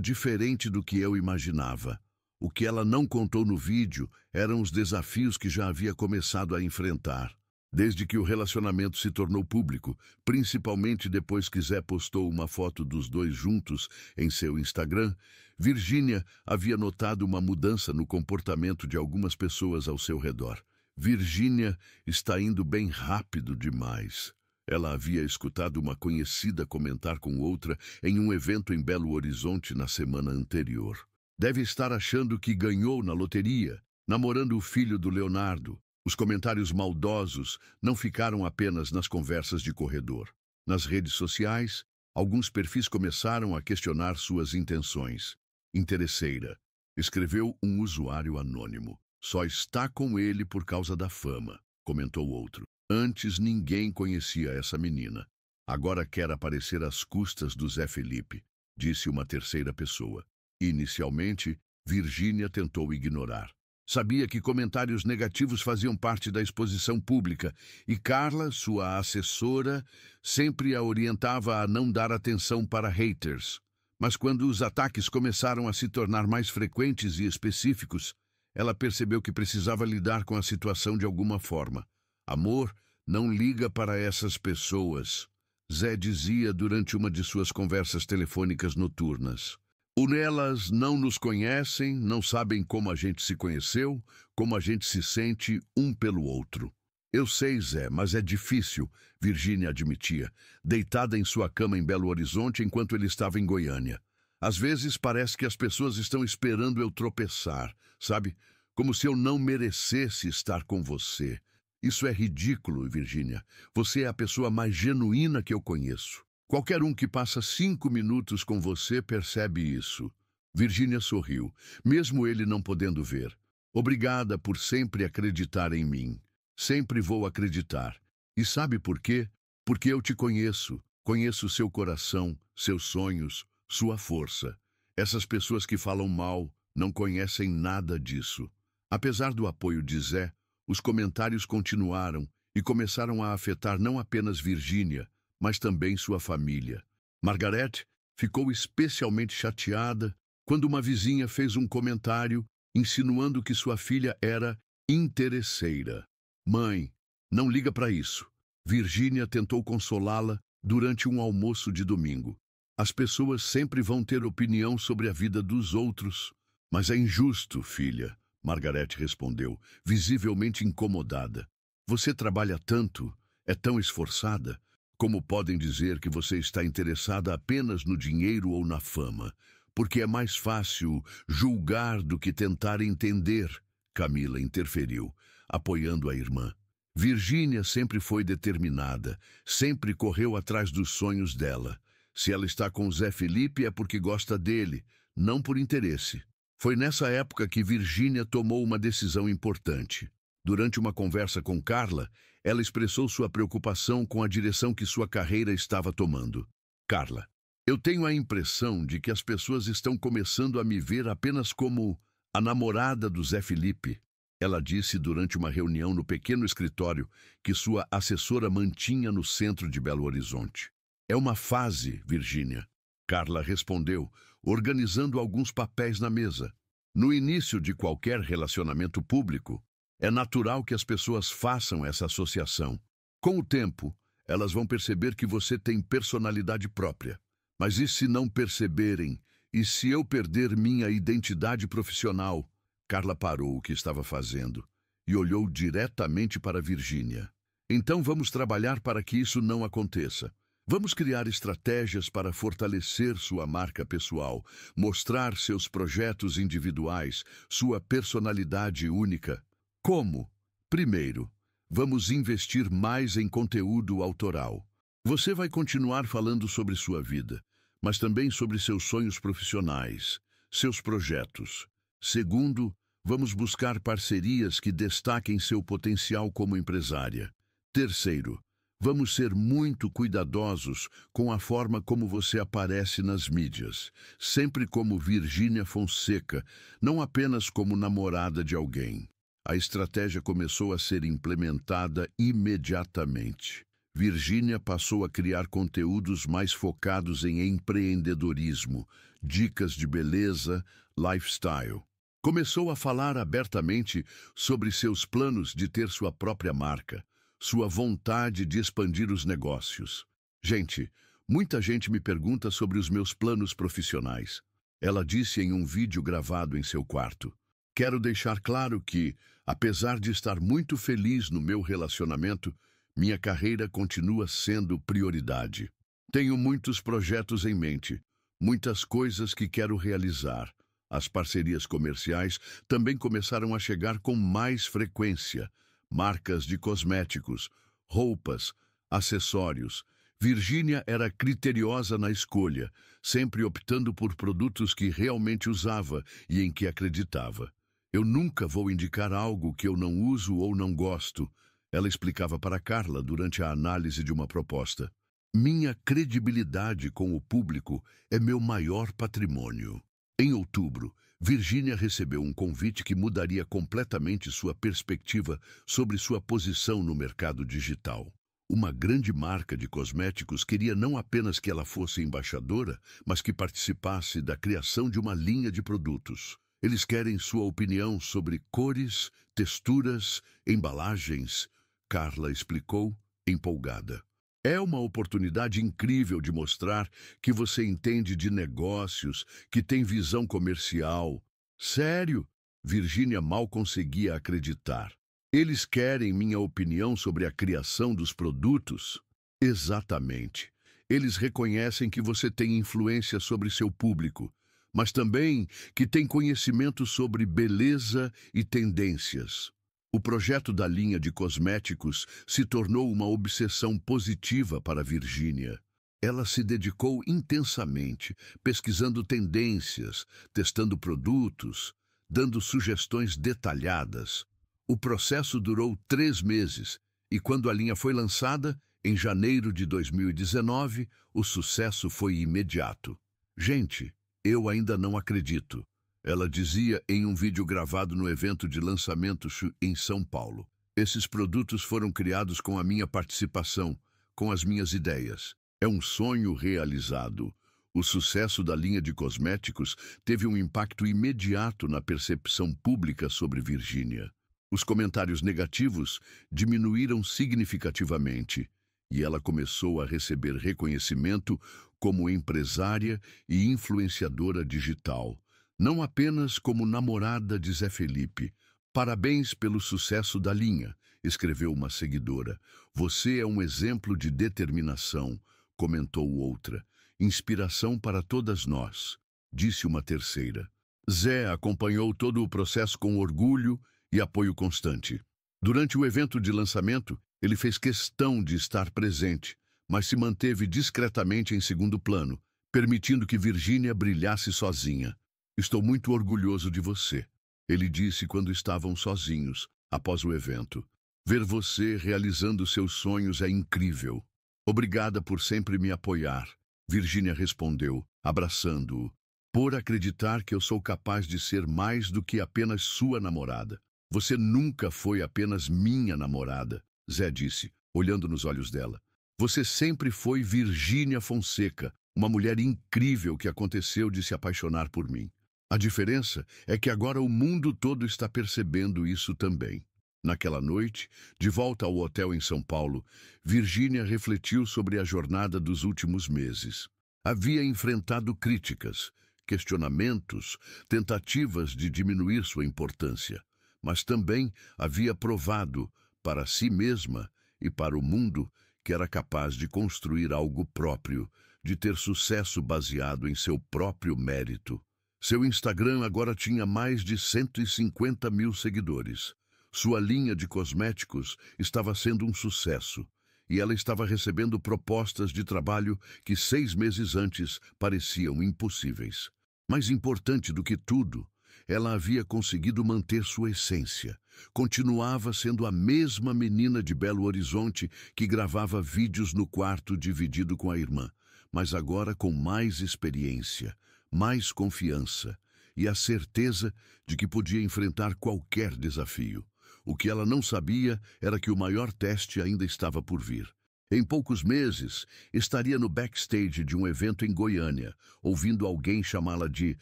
diferente do que eu imaginava. O que ela não contou no vídeo eram os desafios que já havia começado a enfrentar. Desde que o relacionamento se tornou público, principalmente depois que Zé postou uma foto dos dois juntos em seu Instagram, Virgínia havia notado uma mudança no comportamento de algumas pessoas ao seu redor. Virgínia está indo bem rápido demais. Ela havia escutado uma conhecida comentar com outra em um evento em Belo Horizonte na semana anterior. Deve estar achando que ganhou na loteria, namorando o filho do Leonardo. Os comentários maldosos não ficaram apenas nas conversas de corredor. Nas redes sociais, alguns perfis começaram a questionar suas intenções. Interesseira, escreveu um usuário anônimo. Só está com ele por causa da fama, comentou outro. Antes ninguém conhecia essa menina. Agora quer aparecer às custas do Zé Felipe, disse uma terceira pessoa. Inicialmente, Virgínia tentou ignorar. Sabia que comentários negativos faziam parte da exposição pública e Carla, sua assessora, sempre a orientava a não dar atenção para haters. Mas quando os ataques começaram a se tornar mais frequentes e específicos, ela percebeu que precisava lidar com a situação de alguma forma. Amor, não liga para essas pessoas, Zé dizia durante uma de suas conversas telefônicas noturnas. Elas não nos conhecem, não sabem como a gente se conheceu, como a gente se sente um pelo outro. Eu sei, Zé, mas é difícil, Virgínia admitia, deitada em sua cama em Belo Horizonte enquanto ele estava em Goiânia. Às vezes parece que as pessoas estão esperando eu tropeçar, sabe? Como se eu não merecesse estar com você. Isso é ridículo, Virgínia. Você é a pessoa mais genuína que eu conheço. Qualquer um que passa 5 minutos com você percebe isso. Virgínia sorriu, mesmo ele não podendo ver. Obrigada por sempre acreditar em mim. Sempre vou acreditar. E sabe por quê? Porque eu te conheço. Conheço seu coração, seus sonhos, sua força. Essas pessoas que falam mal não conhecem nada disso. Apesar do apoio de Zé, os comentários continuaram e começaram a afetar não apenas Virgínia, mas também sua família. Margarete ficou especialmente chateada quando uma vizinha fez um comentário insinuando que sua filha era interesseira. Mãe, não liga para isso. Virgínia tentou consolá-la durante um almoço de domingo. As pessoas sempre vão ter opinião sobre a vida dos outros. Mas é injusto, filha, Margarete respondeu, visivelmente incomodada. Você trabalha tanto, é tão esforçada. Como podem dizer que você está interessada apenas no dinheiro ou na fama? Porque é mais fácil julgar do que tentar entender, Camila interferiu, apoiando a irmã. Virgínia sempre foi determinada, sempre correu atrás dos sonhos dela. Se ela está com Zé Felipe é porque gosta dele, não por interesse. Foi nessa época que Virgínia tomou uma decisão importante. Durante uma conversa com Carla, ela expressou sua preocupação com a direção que sua carreira estava tomando. Carla, eu tenho a impressão de que as pessoas estão começando a me ver apenas como a namorada do Zé Felipe. Ela disse durante uma reunião no pequeno escritório que sua assessora mantinha no centro de Belo Horizonte. É uma fase, Virgínia. Carla respondeu, organizando alguns papéis na mesa. No início de qualquer relacionamento público, é natural que as pessoas façam essa associação. Com o tempo, elas vão perceber que você tem personalidade própria. Mas e se não perceberem? E se eu perder minha identidade profissional? Carla parou o que estava fazendo e olhou diretamente para Virgínia. Então vamos trabalhar para que isso não aconteça. Vamos criar estratégias para fortalecer sua marca pessoal, mostrar seus projetos individuais, sua personalidade única. Como? Primeiro, vamos investir mais em conteúdo autoral. Você vai continuar falando sobre sua vida, mas também sobre seus sonhos profissionais, seus projetos. Segundo, vamos buscar parcerias que destaquem seu potencial como empresária. Terceiro, vamos ser muito cuidadosos com a forma como você aparece nas mídias, sempre como Virgínia Fonseca, não apenas como namorada de alguém. A estratégia começou a ser implementada imediatamente. Virgínia passou a criar conteúdos mais focados em empreendedorismo, dicas de beleza, lifestyle. Começou a falar abertamente sobre seus planos de ter sua própria marca, sua vontade de expandir os negócios. Gente, muita gente me pergunta sobre os meus planos profissionais. Ela disse em um vídeo gravado em seu quarto. Quero deixar claro que, apesar de estar muito feliz no meu relacionamento, minha carreira continua sendo prioridade. Tenho muitos projetos em mente, muitas coisas que quero realizar. As parcerias comerciais também começaram a chegar com mais frequência. Marcas de cosméticos, roupas, acessórios. Virgínia era criteriosa na escolha, sempre optando por produtos que realmente usava e em que acreditava. Eu nunca vou indicar algo que eu não uso ou não gosto, ela explicava para Carla durante a análise de uma proposta. Minha credibilidade com o público é meu maior patrimônio. Em outubro, Virgínia recebeu um convite que mudaria completamente sua perspectiva sobre sua posição no mercado digital. Uma grande marca de cosméticos queria não apenas que ela fosse embaixadora, mas que participasse da criação de uma linha de produtos. Eles querem sua opinião sobre cores, texturas, embalagens, Carla explicou, empolgada. É uma oportunidade incrível de mostrar que você entende de negócios, que tem visão comercial. Sério? Virgínia mal conseguia acreditar. Eles querem minha opinião sobre a criação dos produtos? Exatamente. Eles reconhecem que você tem influência sobre seu público, mas também que tem conhecimento sobre beleza e tendências. O projeto da linha de cosméticos se tornou uma obsessão positiva para Virgínia. Ela se dedicou intensamente, pesquisando tendências, testando produtos, dando sugestões detalhadas. O processo durou 3 meses e, quando a linha foi lançada, em janeiro de 2019, o sucesso foi imediato. Gente, eu ainda não acredito. Ela dizia em um vídeo gravado no evento de lançamento em São Paulo. Esses produtos foram criados com a minha participação, com as minhas ideias. É um sonho realizado. O sucesso da linha de cosméticos teve um impacto imediato na percepção pública sobre Virgínia. Os comentários negativos diminuíram significativamente e ela começou a receber reconhecimento como empresária e influenciadora digital. Não apenas como namorada de Zé Felipe. Parabéns pelo sucesso da linha, escreveu uma seguidora. Você é um exemplo de determinação, comentou outra. Inspiração para todas nós, disse uma terceira. Zé acompanhou todo o processo com orgulho e apoio constante. Durante o evento de lançamento, ele fez questão de estar presente, mas se manteve discretamente em segundo plano, permitindo que Virgínia brilhasse sozinha. Estou muito orgulhoso de você, ele disse quando estavam sozinhos, após o evento. Ver você realizando seus sonhos é incrível. Obrigada por sempre me apoiar, Virgínia respondeu, abraçando-o. Por acreditar que eu sou capaz de ser mais do que apenas sua namorada. Você nunca foi apenas minha namorada, Zé disse, olhando nos olhos dela. Você sempre foi Virgínia Fonseca, uma mulher incrível que aconteceu de se apaixonar por mim. A diferença é que agora o mundo todo está percebendo isso também. Naquela noite, de volta ao hotel em São Paulo, Virgínia refletiu sobre a jornada dos últimos meses. Havia enfrentado críticas, questionamentos, tentativas de diminuir sua importância, mas também havia provado para si mesma e para o mundo que era capaz de construir algo próprio, de ter sucesso baseado em seu próprio mérito. Seu Instagram agora tinha mais de 150 mil seguidores. Sua linha de cosméticos estava sendo um sucesso e ela estava recebendo propostas de trabalho que 6 meses antes pareciam impossíveis. Mais importante do que tudo, ela havia conseguido manter sua essência. Continuava sendo a mesma menina de Belo Horizonte que gravava vídeos no quarto dividido com a irmã, mas agora com mais experiência, mais confiança e a certeza de que podia enfrentar qualquer desafio. O que ela não sabia era que o maior teste ainda estava por vir. Em poucos meses, estaria no backstage de um evento em Goiânia, ouvindo alguém chamá-la de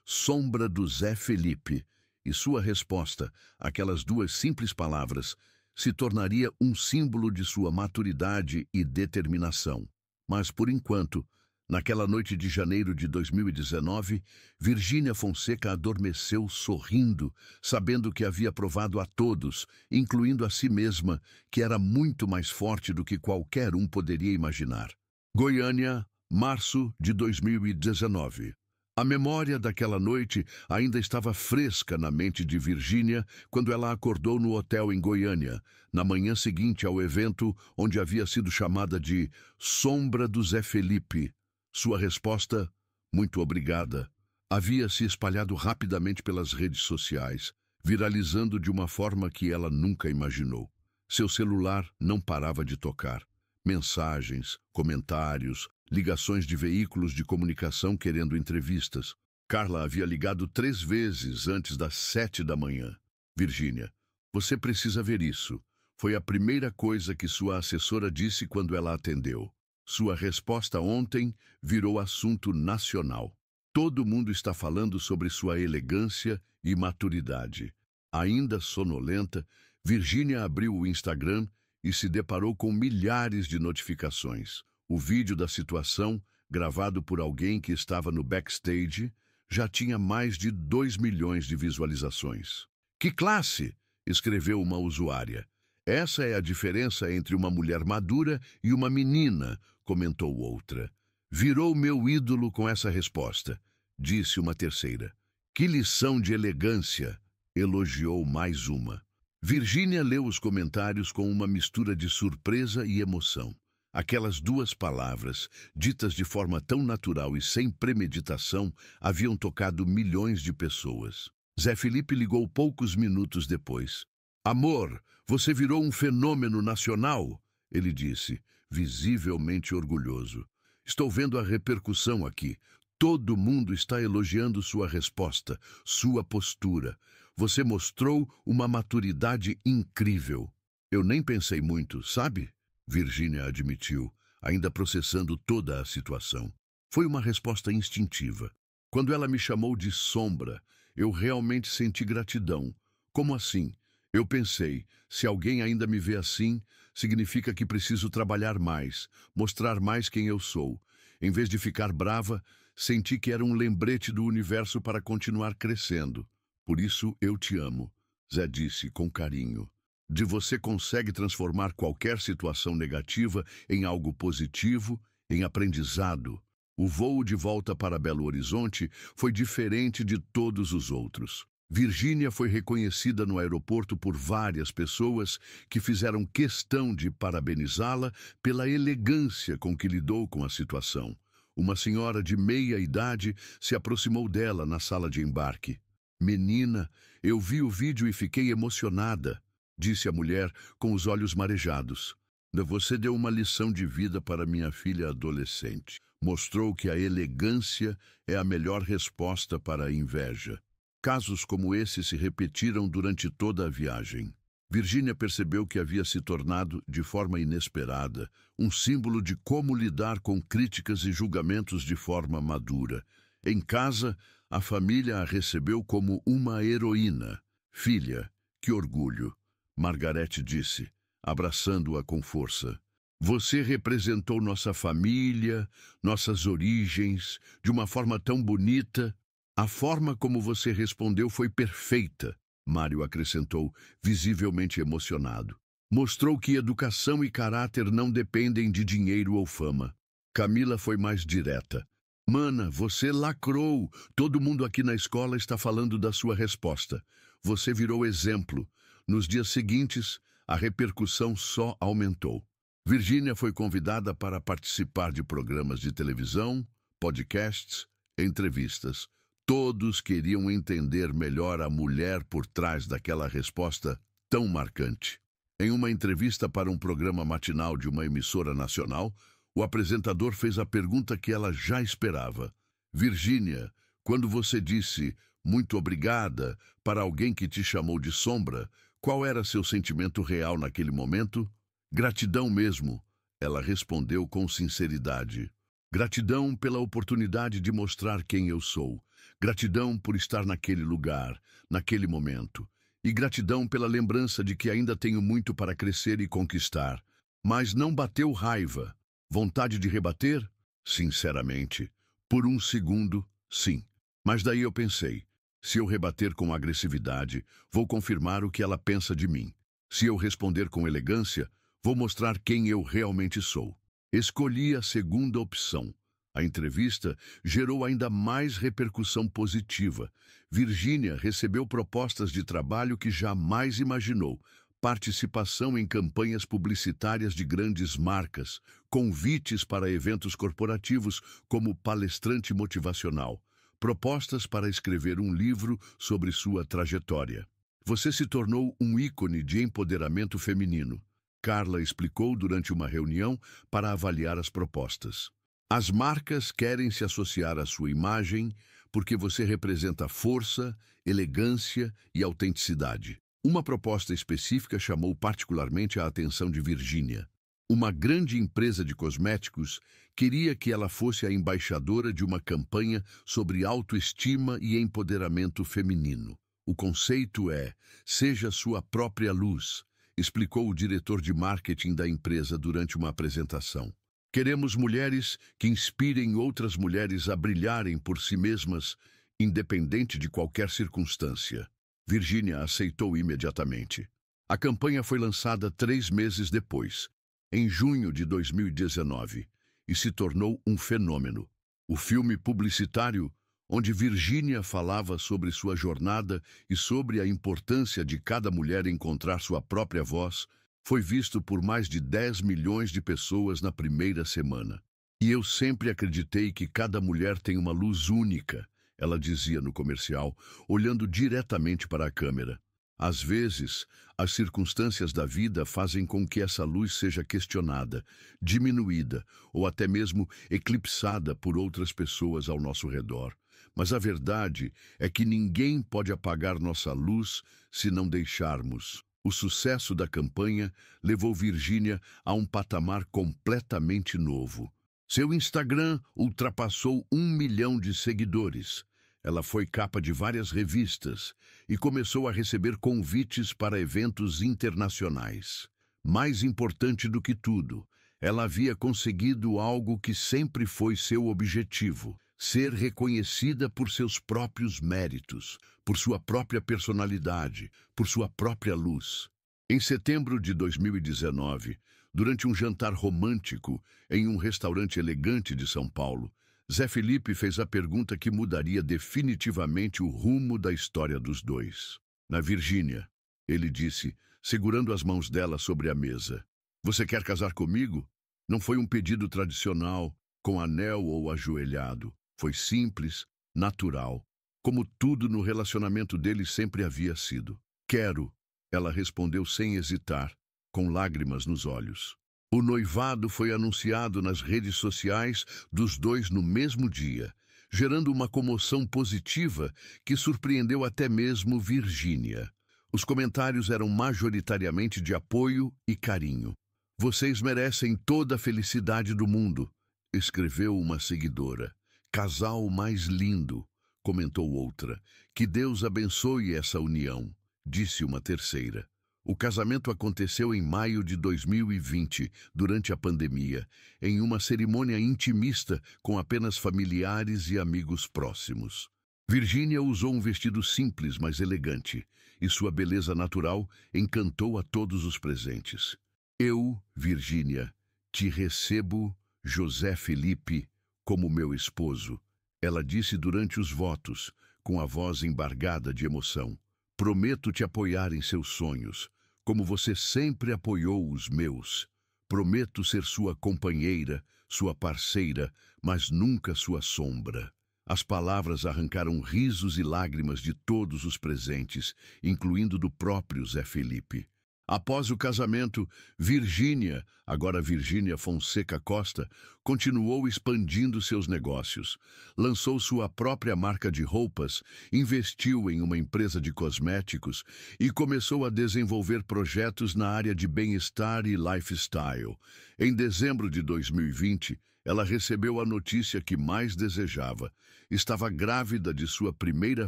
Sombra do Zé Felipe, e sua resposta, aquelas duas simples palavras, se tornaria um símbolo de sua maturidade e determinação. Mas, por enquanto, naquela noite de janeiro de 2019, Virgínia Fonseca adormeceu sorrindo, sabendo que havia provado a todos, incluindo a si mesma, que era muito mais forte do que qualquer um poderia imaginar. Goiânia, março de 2019. A memória daquela noite ainda estava fresca na mente de Virgínia quando ela acordou no hotel em Goiânia, na manhã seguinte ao evento onde havia sido chamada de Sombra do Zé Felipe. Sua resposta, muito obrigada, havia se espalhado rapidamente pelas redes sociais, viralizando de uma forma que ela nunca imaginou. Seu celular não parava de tocar. Mensagens, comentários, ligações de veículos de comunicação querendo entrevistas. Carla havia ligado 3 vezes antes das 7 da manhã. Virgínia, você precisa ver isso. Foi a primeira coisa que sua assessora disse quando ela atendeu. Sua resposta ontem virou assunto nacional. Todo mundo está falando sobre sua elegância e maturidade. Ainda sonolenta, Virgínia abriu o Instagram e se deparou com milhares de notificações. O vídeo da situação, gravado por alguém que estava no backstage, já tinha mais de 2 milhões de visualizações. Que classe! Escreveu uma usuária. Essa é a diferença entre uma mulher madura e uma menina, comentou outra. Virou meu ídolo com essa resposta, disse uma terceira. Que lição de elegância, elogiou mais uma. Virgínia leu os comentários com uma mistura de surpresa e emoção. Aquelas 2 palavras, ditas de forma tão natural e sem premeditação, haviam tocado milhões de pessoas. Zé Felipe ligou poucos minutos depois. Amor, você virou um fenômeno nacional, ele disse, visivelmente orgulhoso. Estou vendo a repercussão aqui. Todo mundo está elogiando sua resposta, sua postura. Você mostrou uma maturidade incrível. Eu nem pensei muito, sabe? Virgínia admitiu, ainda processando toda a situação. Foi uma resposta instintiva. Quando ela me chamou de sombra, eu realmente senti gratidão. Como assim? Eu pensei, se alguém ainda me vê assim, significa que preciso trabalhar mais, mostrar mais quem eu sou. Em vez de ficar brava, senti que era um lembrete do universo para continuar crescendo. Por isso eu te amo, Zé disse com carinho. De você consegue transformar qualquer situação negativa em algo positivo, em aprendizado. O voo de volta para Belo Horizonte foi diferente de todos os outros. Virgínia foi reconhecida no aeroporto por várias pessoas que fizeram questão de parabenizá-la pela elegância com que lidou com a situação. Uma senhora de meia idade se aproximou dela na sala de embarque. Menina, eu vi o vídeo e fiquei emocionada, disse a mulher com os olhos marejados. Você deu uma lição de vida para minha filha adolescente. Mostrou que a elegância é a melhor resposta para a inveja. Casos como esse se repetiram durante toda a viagem. Virgínia percebeu que havia se tornado, de forma inesperada, um símbolo de como lidar com críticas e julgamentos de forma madura. Em casa, a família a recebeu como uma heroína. Filha, que orgulho, Margarete disse, abraçando-a com força. Você representou nossa família, nossas origens, de uma forma tão bonita. A forma como você respondeu foi perfeita, Mário acrescentou, visivelmente emocionado. Mostrou que educação e caráter não dependem de dinheiro ou fama. Camila foi mais direta. Mana, você lacrou. Todo mundo aqui na escola está falando da sua resposta. Você virou exemplo. Nos dias seguintes, a repercussão só aumentou. Virgínia foi convidada para participar de programas de televisão, podcasts, entrevistas. Todos queriam entender melhor a mulher por trás daquela resposta tão marcante. Em uma entrevista para um programa matinal de uma emissora nacional, o apresentador fez a pergunta que ela já esperava. Virgínia, quando você disse muito obrigada para alguém que te chamou de sombra, Qual era seu sentimento real naquele momento? Gratidão mesmo, ela respondeu com sinceridade. Gratidão pela oportunidade de mostrar quem eu sou. Gratidão por estar naquele lugar, naquele momento. E gratidão pela lembrança de que ainda tenho muito para crescer e conquistar. Mas não bateu raiva. Vontade de rebater? Sinceramente, por um segundo, sim. Mas daí eu pensei, se eu rebater com agressividade, vou confirmar o que ela pensa de mim. Se eu responder com elegância, vou mostrar quem eu realmente sou. Escolhi a segunda opção. A entrevista gerou ainda mais repercussão positiva. Virgínia recebeu propostas de trabalho que jamais imaginou, participação em campanhas publicitárias de grandes marcas, convites para eventos corporativos como palestrante motivacional, propostas para escrever um livro sobre sua trajetória. Você se tornou um ícone de empoderamento feminino. Carla explicou durante uma reunião para avaliar as propostas. As marcas querem se associar à sua imagem porque você representa força, elegância e autenticidade. Uma proposta específica chamou particularmente a atenção de Virgínia. Uma grande empresa de cosméticos queria que ela fosse a embaixadora de uma campanha sobre autoestima e empoderamento feminino. O conceito é "Seja sua própria luz", explicou o diretor de marketing da empresa durante uma apresentação. Queremos mulheres que inspirem outras mulheres a brilharem por si mesmas, independente de qualquer circunstância. Virgínia aceitou imediatamente. A campanha foi lançada 3 meses depois, em junho de 2019, e se tornou um fenômeno. O filme publicitário, onde Virgínia falava sobre sua jornada e sobre a importância de cada mulher encontrar sua própria voz, foi visto por mais de 10 milhões de pessoas na primeira semana. E eu sempre acreditei que cada mulher tem uma luz única, ela dizia no comercial, olhando diretamente para a câmera. Às vezes, as circunstâncias da vida fazem com que essa luz seja questionada, diminuída ou até mesmo eclipsada por outras pessoas ao nosso redor. Mas a verdade é que ninguém pode apagar nossa luz se não deixarmos. O sucesso da campanha levou Virgínia a um patamar completamente novo. Seu Instagram ultrapassou 1 milhão de seguidores. Ela foi capa de várias revistas e começou a receber convites para eventos internacionais. Mais importante do que tudo, ela havia conseguido algo que sempre foi seu objetivo: ser reconhecida por seus próprios méritos, por sua própria personalidade, por sua própria luz. Em setembro de 2019, durante um jantar romântico em um restaurante elegante de São Paulo, Zé Felipe fez a pergunta que mudaria definitivamente o rumo da história dos dois. Na Virgínia, ele disse, segurando as mãos dela sobre a mesa: "Você quer casar comigo?" Não foi um pedido tradicional, com anel ou ajoelhado. Foi simples, natural, como tudo no relacionamento deles sempre havia sido. "Quero", ela respondeu sem hesitar, com lágrimas nos olhos. O noivado foi anunciado nas redes sociais dos dois no mesmo dia, gerando uma comoção positiva que surpreendeu até mesmo Virgínia. Os comentários eram majoritariamente de apoio e carinho. "Vocês merecem toda a felicidade do mundo", escreveu uma seguidora. "Casal mais lindo", comentou outra. "Que Deus abençoe essa união", disse uma terceira. O casamento aconteceu em maio de 2020, durante a pandemia, em uma cerimônia intimista com apenas familiares e amigos próximos. Virgínia usou um vestido simples, mas elegante, e sua beleza natural encantou a todos os presentes. "Eu, Virgínia, te recebo, José Felipe, como meu esposo", ela disse durante os votos, com a voz embargada de emoção. "Prometo te apoiar em seus sonhos, como você sempre apoiou os meus. Prometo ser sua companheira, sua parceira, mas nunca sua sombra." As palavras arrancaram risos e lágrimas de todos os presentes, incluindo do próprio Zé Felipe. Após o casamento, Virgínia, agora Virgínia Fonseca Costa, continuou expandindo seus negócios. Lançou sua própria marca de roupas, investiu em uma empresa de cosméticos e começou a desenvolver projetos na área de bem-estar e lifestyle. Em dezembro de 2020, ela recebeu a notícia que mais desejava. Estava grávida de sua primeira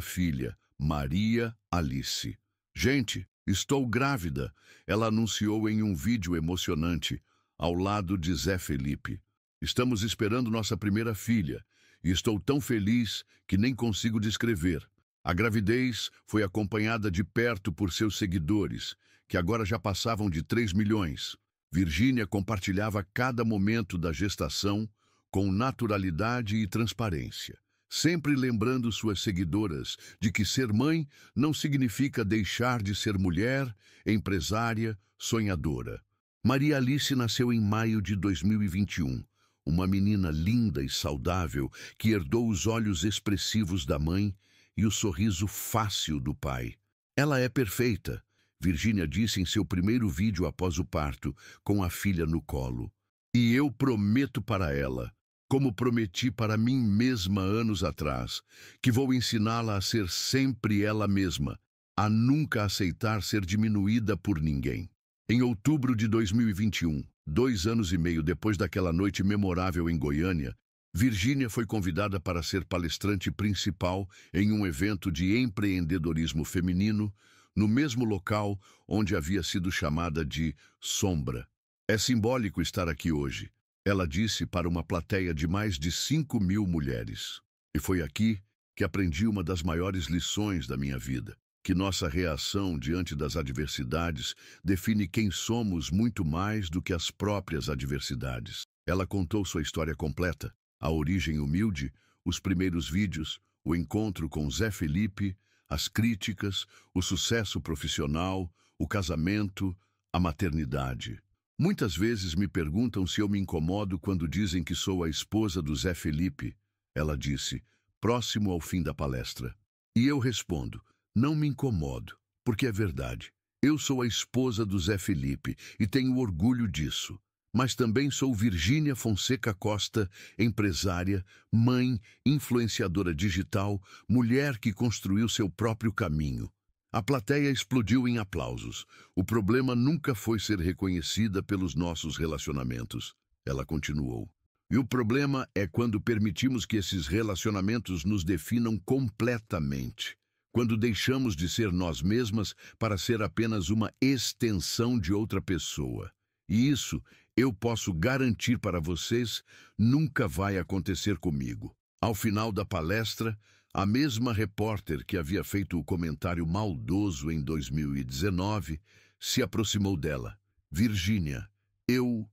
filha, Maria Alice. Gente, estou grávida, ela anunciou em um vídeo emocionante, ao lado de Zé Felipe. Estamos esperando nossa primeira filha, e estou tão feliz que nem consigo descrever. A gravidez foi acompanhada de perto por seus seguidores, que agora já passavam de 3 milhões. Virgínia compartilhava cada momento da gestação com naturalidade e transparência, sempre lembrando suas seguidoras de que ser mãe não significa deixar de ser mulher, empresária, sonhadora. Maria Alice nasceu em maio de 2021, uma menina linda e saudável que herdou os olhos expressivos da mãe e o sorriso fácil do pai. Ela é perfeita, Virgínia disse em seu primeiro vídeo após o parto, com a filha no colo. E eu prometo para ela, como prometi para mim mesma anos atrás, que vou ensiná-la a ser sempre ela mesma, a nunca aceitar ser diminuída por ninguém. Em outubro de 2021, 2 anos e meio depois daquela noite memorável em Goiânia, Virgínia foi convidada para ser palestrante principal em um evento de empreendedorismo feminino, no mesmo local onde havia sido chamada de Sombra. É simbólico estar aqui hoje, ela disse para uma plateia de mais de 5.000 mulheres. E foi aqui que aprendi uma das maiores lições da minha vida, que nossa reação diante das adversidades define quem somos muito mais do que as próprias adversidades. Ela contou sua história completa, a origem humilde, os primeiros vídeos, o encontro com Zé Felipe, as críticas, o sucesso profissional, o casamento, a maternidade. Muitas vezes me perguntam se eu me incomodo quando dizem que sou a esposa do Zé Felipe, ela disse, próximo ao fim da palestra. E eu respondo, não me incomodo, porque é verdade. Eu sou a esposa do Zé Felipe e tenho orgulho disso. Mas também sou Virgínia Fonseca Costa, empresária, mãe, influenciadora digital, mulher que construiu seu próprio caminho. A plateia explodiu em aplausos. O problema nunca foi ser reconhecida pelos nossos relacionamentos. Ela continuou. E o problema é quando permitimos que esses relacionamentos nos definam completamente. Quando deixamos de ser nós mesmas para ser apenas uma extensão de outra pessoa. E isso, eu posso garantir para vocês, nunca vai acontecer comigo. Ao final da palestra, a mesma repórter que havia feito o comentário maldoso em 2019 se aproximou dela. Virgínia, eu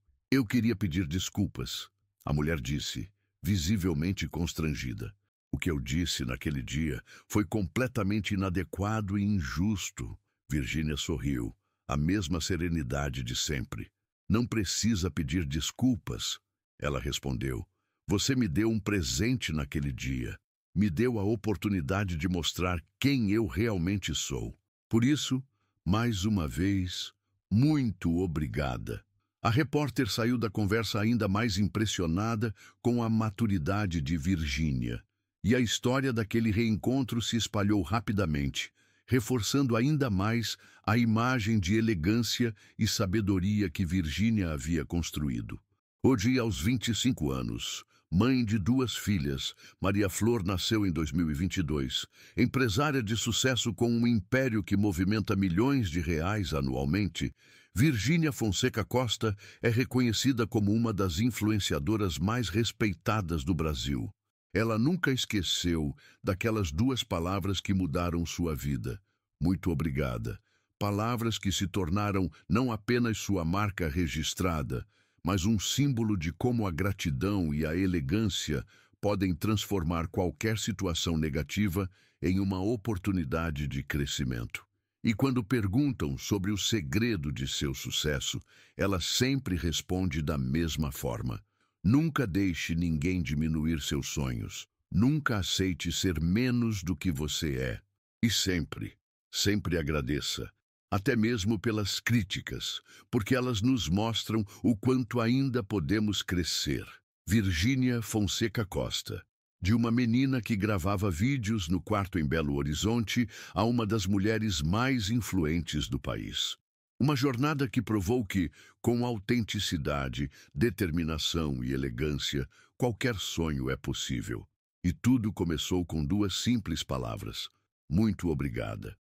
queria pedir desculpas. A mulher disse, visivelmente constrangida. O que eu disse naquele dia foi completamente inadequado e injusto. Virgínia sorriu, a mesma serenidade de sempre. Não precisa pedir desculpas, ela respondeu. Você me deu um presente naquele dia. Me deu a oportunidade de mostrar quem eu realmente sou. Por isso, mais uma vez, muito obrigada. A repórter saiu da conversa ainda mais impressionada com a maturidade de Virgínia. E a história daquele reencontro se espalhou rapidamente, reforçando ainda mais a imagem de elegância e sabedoria que Virgínia havia construído. Hoje, aos 25 anos, mãe de 2 filhas, Maria Flor nasceu em 2022, empresária de sucesso com um império que movimenta milhões de reais anualmente, Virgínia Fonseca Costa é reconhecida como uma das influenciadoras mais respeitadas do Brasil. Ela nunca esqueceu daquelas 2 palavras que mudaram sua vida. Muito obrigada. Palavras que se tornaram não apenas sua marca registrada, mas um símbolo de como a gratidão e a elegância podem transformar qualquer situação negativa em uma oportunidade de crescimento. E quando perguntam sobre o segredo de seu sucesso, ela sempre responde da mesma forma. Nunca deixe ninguém diminuir seus sonhos. Nunca aceite ser menos do que você é. E sempre, sempre agradeça. até mesmo pelas críticas, porque elas nos mostram o quanto ainda podemos crescer. Virgínia Fonseca Costa. De uma menina que gravava vídeos no quarto em Belo Horizonte a uma das mulheres mais influentes do país. Uma jornada que provou que, com autenticidade, determinação e elegância, qualquer sonho é possível. E tudo começou com duas simples palavras: muito obrigada.